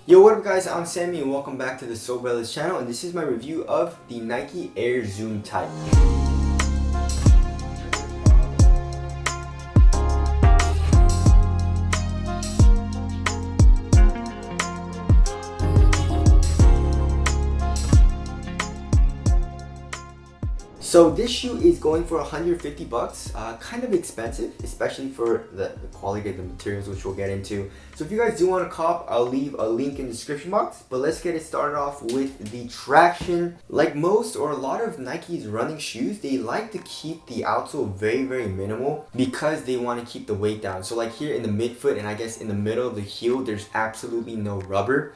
Yo, what up guys, I'm Sammy and welcome back to the Soul Brothers channel, and this is my review of the Nike Air Zoom Type. So this shoe is going for 150 bucks, kind of expensive, especially for the quality of the materials, which we'll get into. So if you guys do want to cop, I'll leave a link in the description box, but let's get it started off with the traction. Like most or a lot of Nike's running shoes, they like to keep the outsole very minimal because they want to keep the weight down. So like here in the midfoot and I guess in the middle of the heel, there's absolutely no rubber.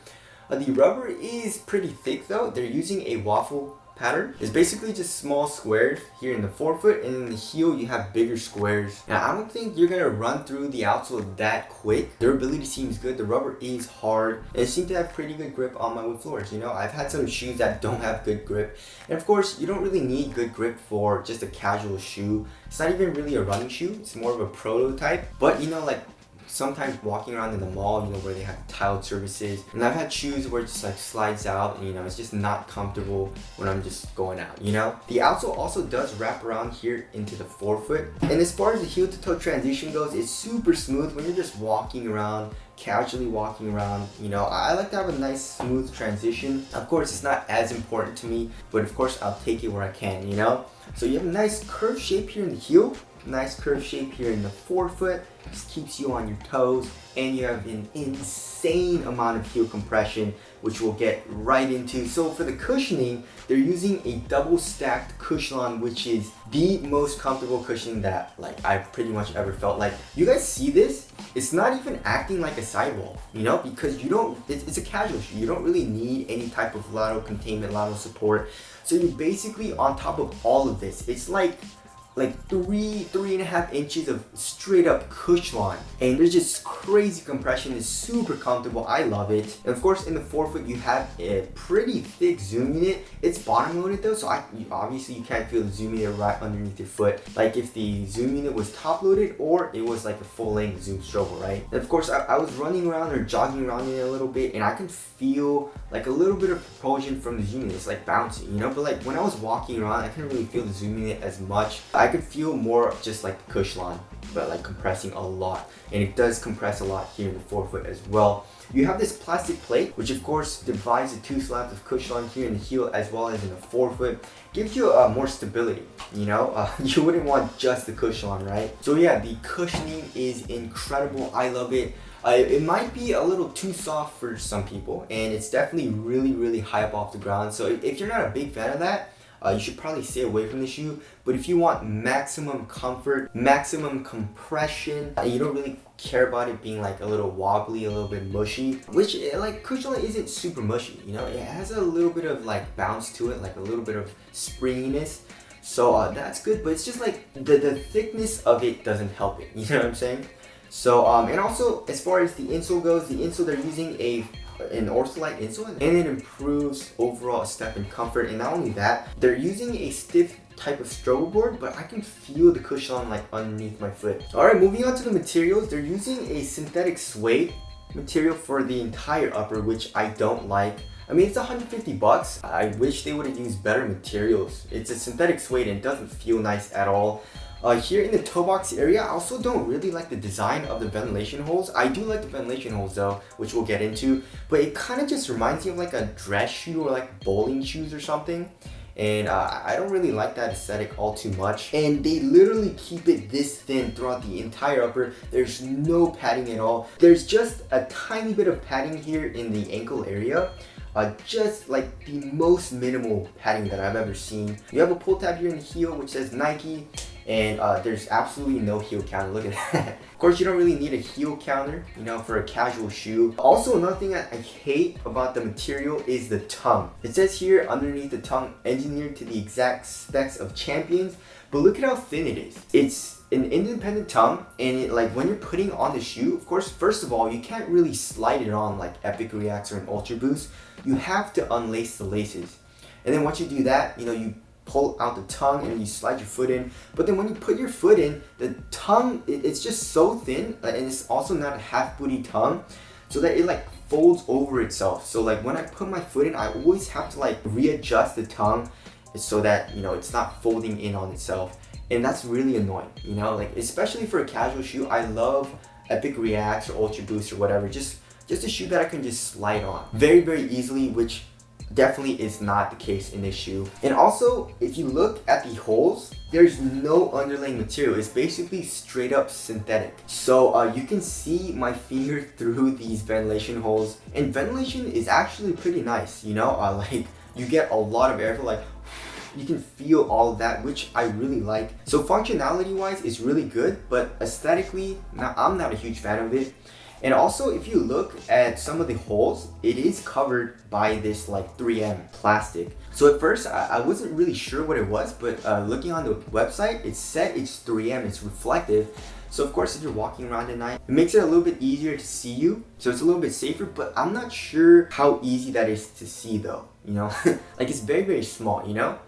The rubber is pretty thick though. They're using a waffle pattern. It's basically just small squares here in the forefoot, and in the heel you have bigger squares. Now I don't think you're gonna run through the outsole that quick. Durability seems good. The rubber is hard, and it seems to have pretty good grip on my wood floors. You know, I've had some shoes that don't have good grip, and of course you don't really need good grip for just a casual shoe. It's not even really a running shoe. It's more of a prototype, but you know, like sometimes walking around in the mall, you know, where they have tiled surfaces, and I've had shoes where it just like slides out, and you know, it's just not comfortable when I'm just going out, you know. The outsole also does wrap around here into the forefoot, and as far as the heel to toe transition goes, it's super smooth when you're just walking around, casually walking around. You know, I like to have a nice smooth transition. Of course it's not as important to me, but of course I'll take it where I can, you know. So you have a nice curved shape here in the heel, nice curved shape here in the forefoot. Just keeps you on your toes, and you have an insane amount of heel compression, which we'll get right into. So for the cushioning, they're using a double stacked cushion, which is the most comfortable cushioning that like I've pretty much ever felt. Like, you guys see this? It's not even acting like a sidewall, you know, because you don't, it's a casual shoe. You don't really need any type of lateral containment, lateral support. So you're basically on top of all of this. It's like 3.5 inches of straight up cushion, and there's just crazy compression. It's super comfortable. I love it. And of course in the forefoot you have a pretty thick zoom unit. It's bottom loaded though, so obviously you can't feel the zoom unit right underneath your foot like if the zoom unit was top loaded or it was like a full length zoom strobe, right? And of course I was running around or jogging around in it a little bit, and I can feel like a little bit of propulsion from the zoom unit. It's like bouncing, you know, but like when I was walking around I couldn't really feel the zoom unit as much. I could feel more just like the cushion, but like compressing a lot, and it does compress a lot here in the forefoot as well. You have this plastic plate, which of course divides the two slabs of cushion here in the heel as well as in the forefoot. Gives you more stability, you know. You wouldn't want just the cushion, right? So yeah, the cushioning is incredible. I love it. It might be a little too soft for some people, and it's definitely really high up off the ground. So if you're not a big fan of that, you should probably stay away from the shoe. But if you want maximum comfort, maximum compression, you don't really care about it being like a little wobbly, a little bit mushy, which like cushion isn't super mushy, you know. It has a little bit of like bounce to it, like a little bit of springiness. So that's good, but it's just like the thickness of it doesn't help it, you know what I'm saying? So and also as far as the insole goes, the insole, they're using an Ortholite insole, and it improves overall step and comfort. And not only that, they're using a stiff type of strobe board, but I can feel the cushion like underneath my foot. Alright, moving on to the materials, they're using a synthetic suede material for the entire upper, which I don't like. I mean, it's 150 bucks. I wish they would have used better materials. It's a synthetic suede and it doesn't feel nice at all. Here in the toe box area, I also don't really like the design of the ventilation holes. I do like the ventilation holes though, which we'll get into, but it kind of just reminds me of like a dress shoe or like bowling shoes or something. And I don't really like that aesthetic all too much. And they literally keep it this thin throughout the entire upper. There's no padding at all. There's just a tiny bit of padding here in the ankle area. Just like the most minimal padding that I've ever seen. You have a pull tab here in the heel which says Nike, and there's absolutely no heel counter. Look at that. Of course, you don't really need a heel counter, you know, for a casual shoe. Also, another thing that I hate about the material is the tongue. It says here underneath the tongue, engineered to the exact specs of Champions, but look at how thin it is. It's an independent tongue, and it, like when you're putting on the shoe, of course, first of all, you can't really slide it on like Epic Reacts or an Ultra Boost. You have to unlace the laces, and then once you do that, you know, you pull out the tongue and you slide your foot in. But then when you put your foot in, the tongue, it's just so thin, and it's also not a half booty tongue. so that it like folds over itself. So like when I put my foot in, I always have to like readjust the tongue so that, you know, it's not folding in on itself. And that's really annoying, you know, like especially for a casual shoe. I love Epic Reacts or Ultra Boost or whatever, just a shoe that I can just slide on very easily, which definitely is not the case in this shoe. And also, if you look at the holes, there's no underlaying material. It's basically straight up synthetic. So you can see my finger through these ventilation holes, and ventilation is actually pretty nice, you know, like you get a lot of airflow, like you can feel all of that, which I really like. So functionality wise, it's really good, but aesthetically, I'm not a huge fan of it. And also, if you look at some of the holes, it is covered by this like 3M plastic. So at first, I wasn't really sure what it was, but looking on the website, it said it's 3M, it's reflective. So of course, if you're walking around at night, it makes it a little bit easier to see you. So it's a little bit safer, but I'm not sure how easy that is to see though, you know? Like it's very small, you know?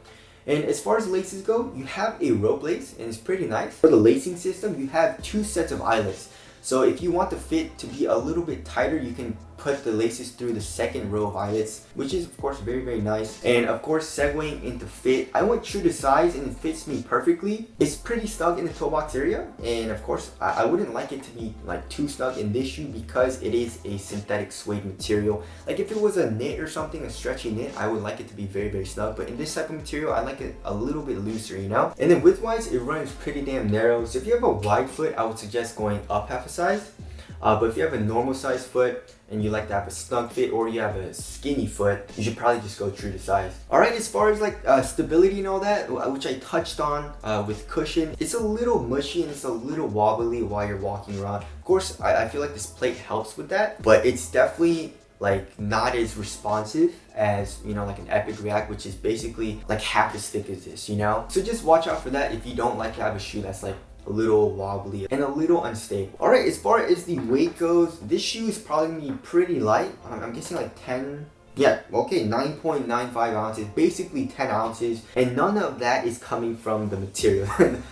And as far as laces go, you have a rope lace, and it's pretty nice. For the lacing system, you have 2 sets of eyelets. So if you want the fit to be a little bit tighter, you can put the laces through the second row of eyelets, which is of course very nice. And of course, segueing into fit, I went true to size and it fits me perfectly. It's pretty snug in the toe box area, and of course I wouldn't like it to be like too snug in this shoe because it is a synthetic suede material. Like if it was a knit or something, a stretchy knit, I would like it to be very snug, but in this type of material, I like it a little bit looser, you know? And then width wise, it runs pretty damn narrow. So if you have a wide foot, I would suggest going up half a size. But if you have a normal size foot and you like to have a snug fit, or you have a skinny foot, you should probably just go true to size. Alright, as far as like stability and all that, which I touched on with cushion, it's a little mushy and it's a little wobbly while you're walking around. Of course, I feel like this plate helps with that, but it's definitely like not as responsive as, you know, like an Epic React, which is basically like half as thick as this, you know? So just watch out for that if you don't like to have a shoe that's like a little wobbly and a little unstable. Alright, as far as the weight goes, this shoe is probably gonna be pretty light. I'm guessing like 9.95 ounces, basically 10 ounces, and none of that is coming from the material.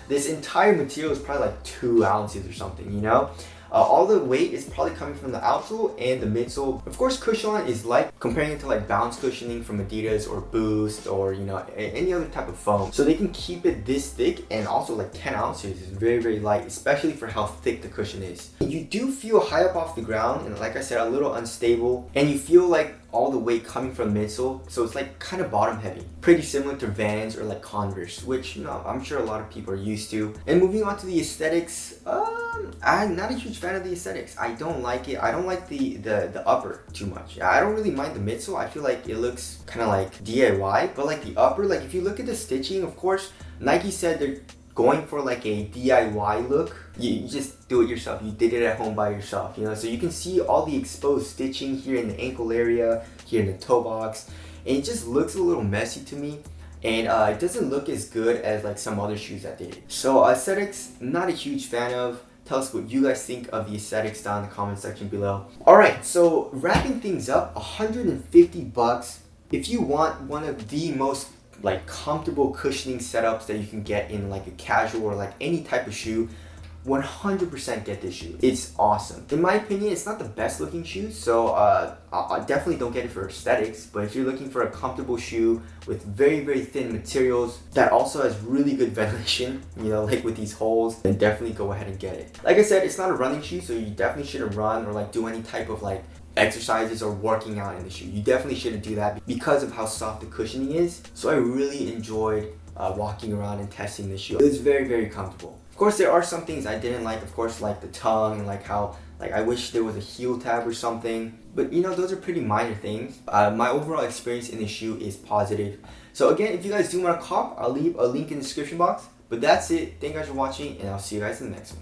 This entire material is probably like 2 ounces or something, you know? All the weight is probably coming from the outsole and the midsole. Of course, Cushioning is light, comparing it to like bounce cushioning from Adidas or Boost or, you know, any other type of foam. So they can keep it this thick, and also like 10 ounces is very light, especially for how thick the cushion is. You do feel high up off the ground, and like I said, a little unstable, and you feel like all the weight coming from midsole, so it's like kind of bottom heavy. Pretty similar to Vans or like Converse, which, you know, I'm sure a lot of people are used to. And moving on to the aesthetics, I'm not a huge fan of the aesthetics. I don't like it. I don't like the upper too much. I don't really mind the midsole. I feel like it looks kind of like DIY, but like the upper, like if you look at the stitching, of course, Nike said they're going for like a DIY look. You just do it yourself. You did it at home by yourself, you know? So you can see all the exposed stitching here in the ankle area, here in the toe box, and it just looks a little messy to me. And it doesn't look as good as like some other shoes that did. So aesthetics, not a huge fan of. Tell us what you guys think of the aesthetics down in the comment section below. Alright, so wrapping things up, 150 bucks. If you want one of the most like comfortable cushioning setups that you can get in like a casual or like any type of shoe, 100% get this shoe. It's awesome. In my opinion, it's not the best looking shoe, so I definitely don't get it for aesthetics. But if you're looking for a comfortable shoe with very thin materials that also has really good ventilation, you know, like with these holes, then definitely go ahead and get it. Like I said, it's not a running shoe, so you definitely shouldn't run or like do any type of like exercises or working out in the shoe. You definitely shouldn't do that because of how soft the cushioning is. So I really enjoyed walking around and testing this shoe. It was very comfortable. Of course, there are some things I didn't like, of course, like the tongue and like how, like I wish there was a heel tab or something. But you know, those are pretty minor things. My overall experience in the shoe is positive. So again, if you guys do want to cop, I'll leave a link in the description box. But that's it. Thank you guys for watching, and I'll see you guys in the next one.